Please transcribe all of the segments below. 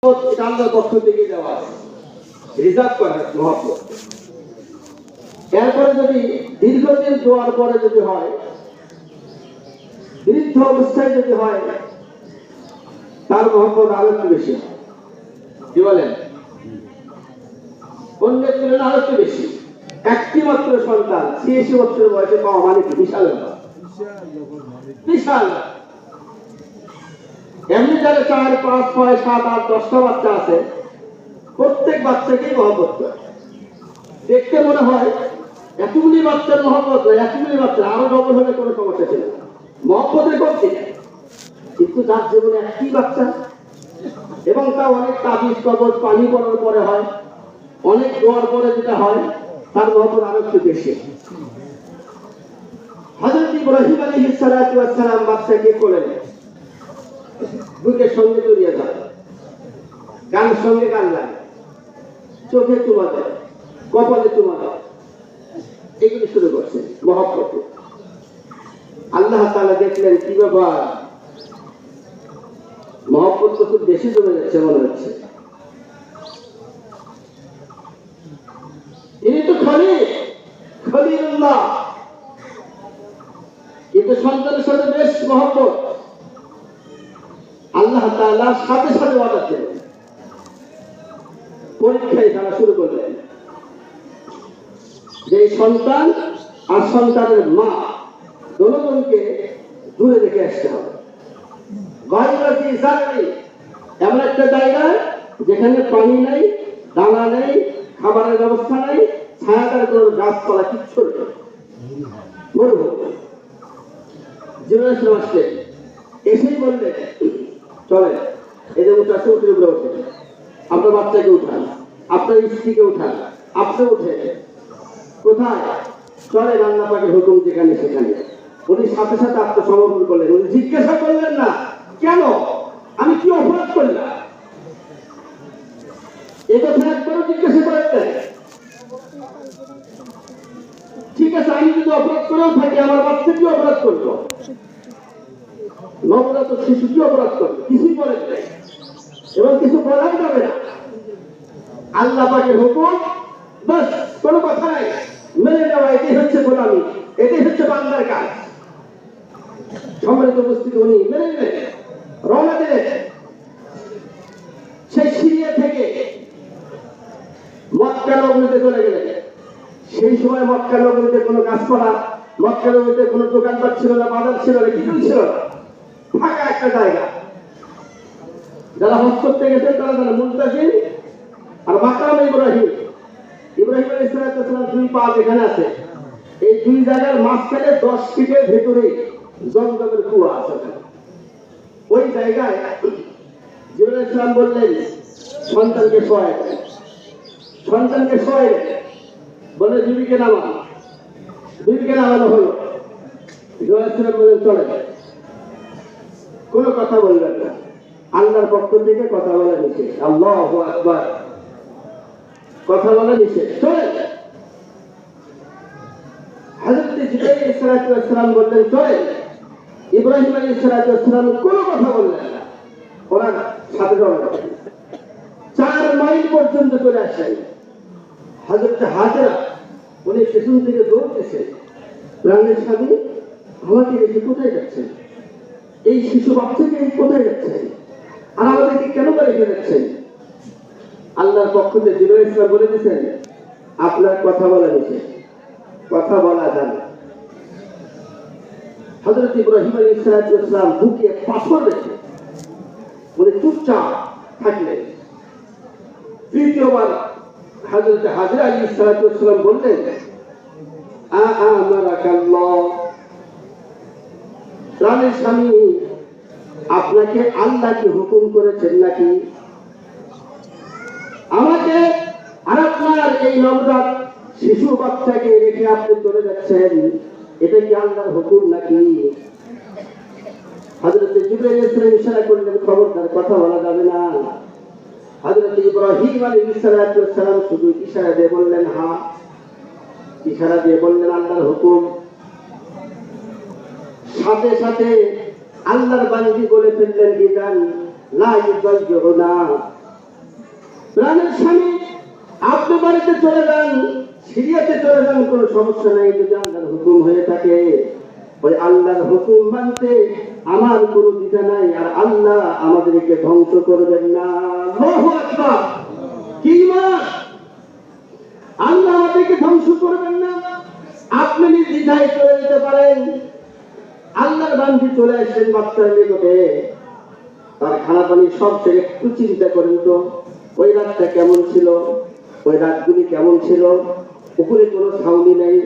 আল্লাহর পক্ষ থেকে দেওয়া রিজার্ভ করা মহব্বত। এরপরে যদি দীর্ঘদিন দোয়ার পরে যদি হয়, বৃদ্ধ অবস্থায় যদি হয়, তার মহব্বত আরো একটু বেশি। কি বলেন? অন্যের তুলনায় আরো একটু বেশি। একটি মাত্র সন্তান ৮৬ বছর বয়সে পাওয়া মানে কি বিশাল ব্যাপার, বিশাল। এমনি যারা ৪, ৫, ৬, ৭, ৮, ১০টা বাচ্চা আছে, প্রত্যেক বাচ্চাকেই মহব্বত করে। দেখতে মনে হয় এতগুলি বাচ্চার মহব্বত নয়, এতগুলি বাচ্চা আরো ডবল হলে কোনো সমস্যা ছিল না, মহব্বতের করতে। কিন্তু যার জীবনে একটি বাচ্চা এবং তা অনেক তাবিজ কবজ পানি পড়ার পরে হয়, অনেক দোয়ার পরে যেটা হয়, তার মহব্বত আরো একটু বেশি। হযরত ইব্রাহিম আলাইহিস সালাতু ওয়াস সালাম বাচ্চাকে কোলে নেয়, বুকের সঙ্গে জড়িয়ে যায়, গানের সঙ্গে গান লাগে, চোখে চুমা দেয়, কপালে চুমা দেয়, এগুলি শুরু করছে মহব্বত। আল্লাহ তাআলা দেখলেন কি ব্যাপার, মহব্বত তো খুব বেশি জমে যাচ্ছে মনে হচ্ছে। ইনি তো খলিলুল্লাহ, কিন্তু সন্তানের সাথে বেশ মহব্বত। আল্লাহ তাআলা সাথে সাথে অর্ডার দিলেন, পরীক্ষায় তারা শুরু করলেন যে সন্তান আর সন্তানের মা দুজনকে দূরে রেখে আসতে হবে। এমন একটা জায়গায় যেখানে পানি নেই, দানা নেই, খাবারের ব্যবস্থা নেই, ছায়াদার কোনো গাছপালা কিচ্ছু নেই, মরুভূমি। জিজ্ঞাসা আসলেন, এসেই বললেন চলে এই যে উঠাচ্ছে, উঠে উপরে ওঠে, আপনার বাচ্চাকে উঠান, আপনার স্ত্রীকে উঠান, আপনি উঠে কোথায় চলে, রান্না পাকের হুকুম যেখানে সেখানে। উনি সাথে সাথে আত্মসমর্পণ করলেন। উনি জিজ্ঞাসা করলেন না কেন, আমি কি অপরাধ করলাম, এ কথা একবারও জিজ্ঞাসা করেন নাই। ঠিক আছে, আমি যদি অপরাধ করেও থাকি, আমার বাচ্চা কি অপরাধ করলো, নবজাতক শিশু কি অপরাধ করলো, কিছুই করেন নাই এবং কিছু বলাই যাবে না। আল্লাহ পাকের হুকুম, বাস, কোনো কথা নাই, মেনে নেওয়া, এটাই হচ্ছে গোলামি, এটাই হচ্ছে বান্দার কাজ। সম্মানিত উপস্থিতি, উনি মেনে নেবেন, রওনা দিলেন। সেই সিরিয়া থেকে মক্কা নগরীতে চলে গেলেন। সেই সময় মক্কা নগরীতে কোনো গাছপালা, মক্কা নগরীতে কোনো দোকানপাট ছিল না, বাজার ছিল না, কিছু ছিল না, ফাঁকা একটা জায়গা। যারা হজ করতে গেছেন তারা জানেন, মুনতাজিম আর মাকাম ইব্রাহিম, ইব্রাহিম আলাইহিস সালাম দুই পা এখানে আছে, এই দুই জায়গার মাঝখানে 10 ফিটের ভেতরে জমজমের কুয়া আছে। ওই জায়গায় জিবরাইল আলাইহিস সালাম বললেন সন্তানকে শোয়ায়, সন্তানকে শোয়ায় বলে বিবিকে নামান, বিবিকে নামানো হলো। জিবরাইল আলাইহিস সালাম বললেন চলে, কোনো কথা বলবেন না, আল্লাহর পক্ষ থেকে কথা বলা নিষেধ, আল্লাহু আকবার, কথা বলা নিষেধ, চলে। হযরত জিবরাইল আলাইহিস সালাম বললেন চলে। ইব্রাহিম আলাইহিস সালাম কোনো কথা বললেন না, ওনার সাথে রওনা 4 মাইল পর্যন্ত চলে আসেন। হযরত হাজেরা উনি পেছন থেকে দৌড়তেছে, প্রাণের স্বামী আমাকে রেখে কোথায় যাচ্ছেন, এই শিশু বাচ্চাকে কোথায় যাচ্ছেন, আর আমাদেরকে কেন রেখে যাচ্ছেন? আল্লাহর পক্ষ থেকে জিবরাইল ইসলাম বলে দিয়েছেন আপনার কথা বলা নিষেধ, কথা বলা যাবে। হযরত ইব্রাহিম আলাইহিস সালাম বুকে পাথর রেখে উনি চুপচাপ থাকলেন। তৃতীয়বার হযরত হাজরা আলাইহিস সালাম বললেন আমারাকাল্লাহ, প্রাণের স্বামী আপনাকে আল্লাহ কি হুকুম করেছেন নাকি, আমাকে আর আপনার এই নবজাত শিশু বাচ্চাকে রেখে আপনি চলে যাচ্ছেন, এটা কি আল্লাহর হুকুম নাকি? হযরত জিবরাইল আলাইহিস ইশারা করলেন খবরদার, কথা বলা যাবে না। হযরত ইব্রাহিম আলাইহিস সালাম শুধু ইশারা দিয়ে বললেন হ্যাঁ, ইশারা দিয়ে বললেন আল্লাহর হুকুম। সাথে সাথে আল্লাহর বান্দী বলে ফেললেন ইদান লা ইউযায়্যুনা, প্রাণের স্বামী আপনি বাড়িতে চলে যান, সিরিয়াতে চলে যান, কোনো সমস্যা নেই। যদি আল্লাহর হুকুম হয়ে থাকে, ওই আল্লাহর হুকুম মানতে আমার কোনো দ্বিধা নাই। আর আল্লাহ আমাদেরকে ধ্বংস করবেন না। আল্লাহু আকবার। কি মান? আল্লাহ আমাদেরকে ধ্বংস করবেন না। আপনি নির্দ্বিধায় চলে যেতে পারেন। আল্লাহর বান্দি চলে আসলেন বাচ্চার নিকটে, তার খানা পানি সব ছেড়ে একটু চিন্তা করেন তো, ওই রাতটা কেমন ছিল, ওই রাতগুলি কেমন ছিল। পুকুরে কোনো ছাউনি নেই,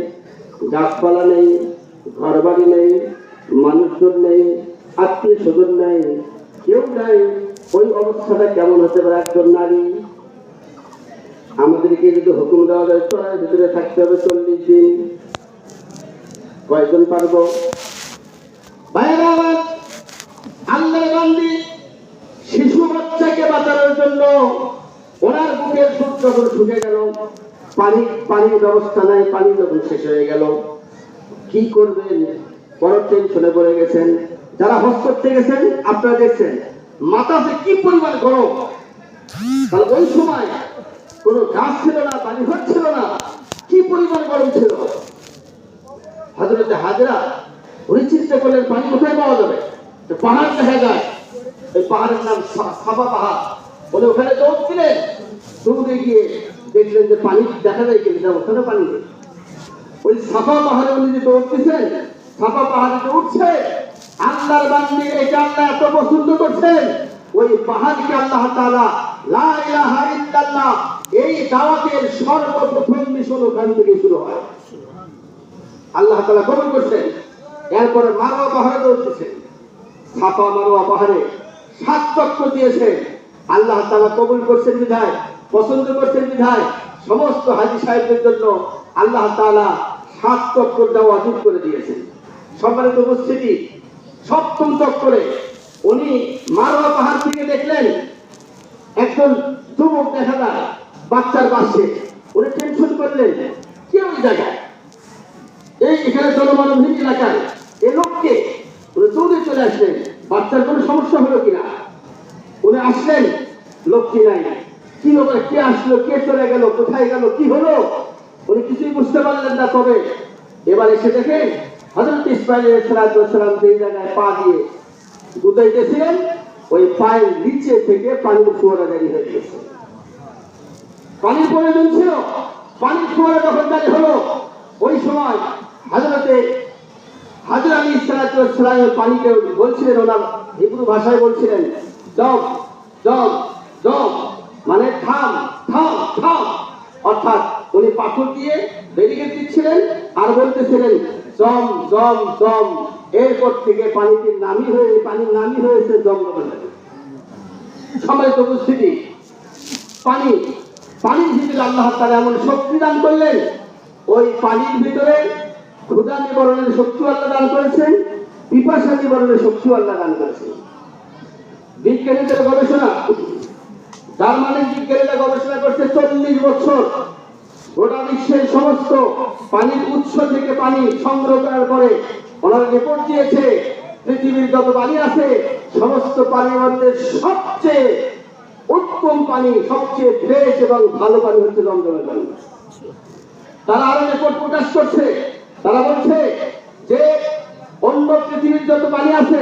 গাছপালা নেই, ঘর বাড়ি নেই, মানুষজন নেই, আত্মীয় স্বজন নেই, কেউ নাই। ওই অবস্থাটা কেমন হতে পারে? একজন নারী, আমাদেরকে যদি হুকুম দেওয়া যায় চড়ার ভিতরে থাকতে হবে 40 দিন, কয়জন পারবো? ভাইরা আমার, আল্লাহর বান্দি শিশু বাচ্চাকে বাঁচানোর জন্য ওনার বুকের সুখ যখন শুকে গেল, পানির ব্যবস্থা নাই, পানি যখন শেষ হয়ে গেল, কি করবেন? বড় টেনশনে পড়ে গেছেন। যারা হজ করতে গেছেন আপনারা দেখছেন মাথাতে কি পরিমাণ গরম। তাহলে ওই সময় কোনো গাছ ছিল না, পানি হচ্ছিল না, কি পরিমাণ গরম ছিল। হযরত হাজরা উনি চিন্তা করলেন পানি কোথায় পাওয়া যাবে? পাহাড় দেখা যায়, এই পাহাড়ের নাম সাফা পাহাড়। বলে ওখানে দৌড় দিলেন, দৌড়ে গিয়ে দেখলেন যে পানি দেখা যায় কিনা, ওখানে পানি নেই। ওই সাফা পাহাড়ে উনি যে দৌড়তেছেন, সাফা পাহাড়ে উঠছে, আল্লাহর বান্দি এটা আল্লাহ এত পছন্দ করছেন, ওই পাহাড়কে আল্লাহ তাআলা লা ইলাহা ইল্লাল্লাহ এই দাওয়াতের সর্বপ্রথম মিশন ওখান থেকে শুরু হয়। আল্লাহ তাআলা কবুল করছেন। এরপরে মারওয়া পাহাড়ে দৌড়তেছেন, সাফা মারওয়া পাহাড়ে 7 চক্কর দিয়েছে। আল্লাহ তাআলা কবুল করছেন বিধায়, পছন্দ করছেন বিধায় সমস্ত হাজী সাহেবদের জন্য আল্লাহ তাআলা 7 চক্কর দেওয়া ওয়াজিব করে দিয়েছেন। সম্মানিত উপস্থিতি, 7ম চক্করে উনি মারওয়া পাহাড় থেকে দেখলেন একজন যুবক দেখা যায় বাচ্চার পাশে। উনি টেনশন করলেন কে ওই জায়গায়, এই এখানে জনমানবহীন এলাকায় এই লোককে। উনি দৌড়ে চলে আসলেন, বাচ্চার কোনো সমস্যা হলো কিনা। উনি আসলেন, লোকটি নাই। কি ব্যাপার, কে আসলো, কে চলে গেল, কোথায় গেল, কি হলো, উনি কিছুই বুঝতে পারলেন না। তবে এবার এসে দেখেন হযরত ইসমাঈল আলাইহিস সালাম যে জায়গায় পা দিয়ে গুতাইতেছিলেন, ওই পায়ের নিচে থেকে পানির ফোয়ারা জারি হয়ে গেছে। পানির প্রয়োজন ছিল, পানির ফোয়ারা যখন জারি হলো, ওই সময় হযরতে হাজরা আলাইহিস সালাম পানিকে বলছিলেন, ওনার হিব্রু ভাষায় বলছিলেন জব জব জব, মানে থাম থাম থাম। অর্থাৎ উনি পাথর দিয়ে ব্যারিকেড দিচ্ছিলেন আর বলতেছিলেন জম জম জম। এরপর থেকে পানির নামি হয়েছে জমজম। সম্মানিত উপস্থিতি, পানির ভিতরে আল্লাহ তাআলা এমন শক্তি দান করলেন, ওই পানির ভিতরে ক্ষুধা নিবারণের শক্তি আল্লাহ দান করেছেন, পিপাসা নিবারণের শক্তি আল্লাহ দান করেছেন। বিজ্ঞানীদের গবেষণা, জার্মানির বিজ্ঞানীরা গবেষণা করছে 40 বছর। গোটা বিশ্বের সমস্ত পানির উৎস থেকে পানি সংগ্রহ করার পরে ওনারা রিপোর্ট দিয়েছে পৃথিবীর যত পানি আছে সমস্ত পানির মধ্যে সবচেয়ে উত্তম পানি, সবচেয়ে ফ্রেশ এবং ভালো পানি হচ্ছে জমজমের পানি। তারা আরো রিপোর্ট প্রকাশ করছে, তারা বলছে যে অন্য পৃথিবীর যত পানি আছে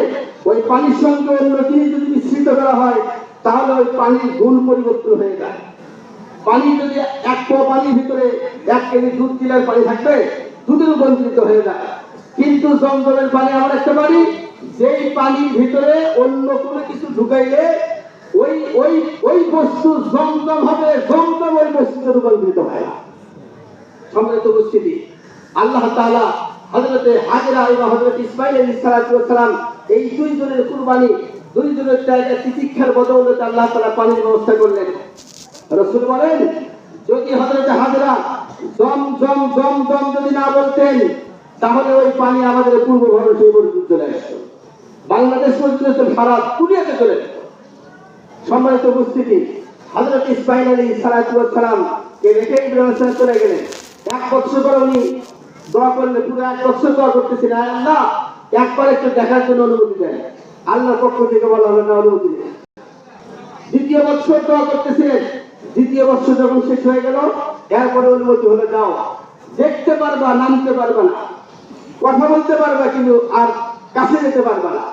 ওই পানির সঙ্গে অন্য জিনিস যদি মিশ্রিত করা হয় তাহলে ওই পানির গুণ পরিবর্তন হয়ে যায়। পানি যদি 1 পোয়া পানির ভিতরে 1 কেজি দুধ দিলে পানি থাকবে, দুধে রূপান্তরিত হয়ে যায়। কিন্তু জমজমের পানি এমন একটা পানি, যেই পানির ভিতরে অন্য কোনো কিছু ঢুকাইলে ওই ওই ওই বস্তু জমজম হবে, জমজম ওই বস্তুতে রূপান্তরিত হয়। সম্মানিত উপস্থিতি, আল্লাহ তাআলা হযরতে হাজরা এবং হযরত ইসমাঈল আলাইহিস সালাম এই 2 জনের কুরবানি, 2 জনের ত্যাগের তিতিক্ষার বদৌলতে আল্লাহ তাআলা পানির ব্যবস্থা করলেন। রাসূল বলেন যদি হযরত হাজরা জম জম জম জম যদি না বলতেন তাহলে ওই পানি আমাদের পূর্ব ভারতে পর্যন্ত চলে আসতো, বাংলাদেশ পর্যন্ত, সারা দুনিয়াতে চলে যেত। সম্মানিত উপস্থিতি, হযরত ইসমাঈল আলাইহিস সালাম কে রেখে ইব্রাহিম চলে গেলেন। 1 বছর পর উনি দোয়া করলেন, পুরো 1 বছর দোয়া করতেছিলেন, আল্লাহ একবার একটু দেখার জন্য অনুমতি দেন। আল্লাহর পক্ষ থেকে বলা হলো না, অনুমতি দেন। 2য় বছর দোয়া করতেছিলেন, দ্বিতীয় বছর যখন শেষ হয়ে গেল, এরপরে অনুমতি হলো যাও, দেখতে পারবা, নামতে পারবা না, কথা বলতে পারবা, কিন্তু আর কাছে যেতে পারবা না।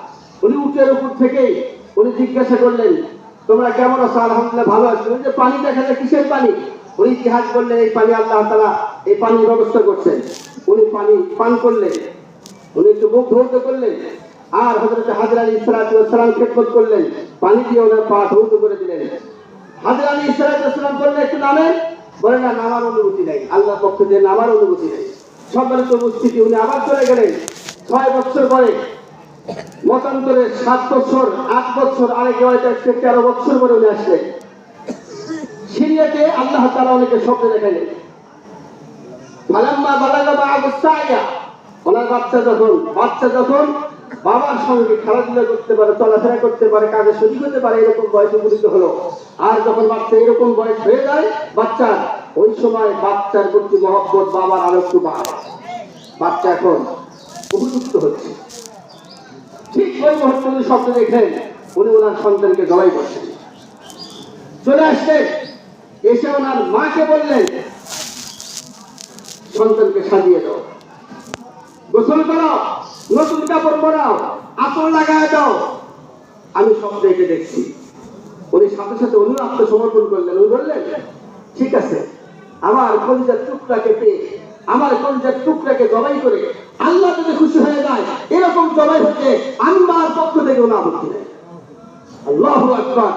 উনি উটের উপর থেকেই উনি জিজ্ঞাসা করলেন, তোমরা কেমন আছো? আলহামদুলিল্লাহ ভালো আছি। যে পানি দেখা যায়, কিসের পানি? উনি ইতিহাস বললেন, এই পানি আল্লাহ তাআলা এই পানির ব্যবস্থা করছেন। উনি পানি পান করলেন, উনি একটু মুখ ধৌত করলেন, আর হযরত হাজরা আলাইহিস সালাতু ওয়াস সালাম খেদমত করলেন, পানি দিয়ে ওনার পা ধৌত করে দিলেন। হাজরা আলাইহিস সালাতু ওয়াস সালাম বললেন, একটু নামেন। বলে না, নামার অনুমতি নেই, আল্লাহর পক্ষ থেকে নামার অনুমতি নেই। সম্মানিত উপস্থিতি, উনি আবার চলে গেলেন। 6 বছর পরে মতান্তরে 7 বছর, 8 বছর, আরেক রিওয়ায়েতে 13 বছর পরে উনি আসলেন। সিরিয়াতে আল্লাহ তাআলা ওনাকে স্বপ্নে দেখালেন। ফালাম্মা বালাগা মা'আহুস সা'য়া, ওনার বাচ্চা যখন বাবার সঙ্গে খেলাধুলা করতে পারে, চলাফেরা করতে পারে, কাজে শরীক হতে পারে, এরকম বয়সে উপনীত হলো। আর যখন বাচ্চা এরকম বয়স হয়ে যায় বাচ্চার, ওই সময় বাচ্চার প্রতি মহব্বত বাবার আরো একটু বাড়ে। বাচ্চা এখন উপযুক্ত হচ্ছে। ঠিক ওই মুহূর্তে উনি স্বপ্ন দেখলেন, উনি ওনার সন্তানকে জবাই করছেন। চলে আসলেন, এসে ওনার মাকে বললেন, সন্তানকে সাজিয়ে দাও, গোসল করো, নতুন কাপড় পরাও, আতর লাগায় দাও, আমি স্বপ্নে এঁকে দেখছি। উনি সাথে সাথে উনি আত্মসমর্পণ করলেন। উনি বললেন, ঠিক আছে, আমার কলিজার টুকরাকে পেয়ে, আমার কলিজার টুকরাকে জবাই করে আল্লাহ যদি খুশি হয়ে যায়, এরকম জবাই হচ্ছে আল্লাহর পক্ষ থেকে কোনো আপত্তি নেই। আল্লাহু আকবার।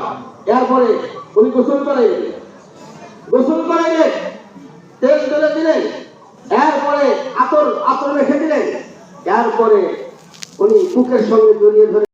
এরপরে উনি গোসল করাইলেন, তেল তুলে দিলেন, এরপরে আতর রেখে দিলেন, এরপরে উনি বুকের সঙ্গে জড়িয়ে ধরে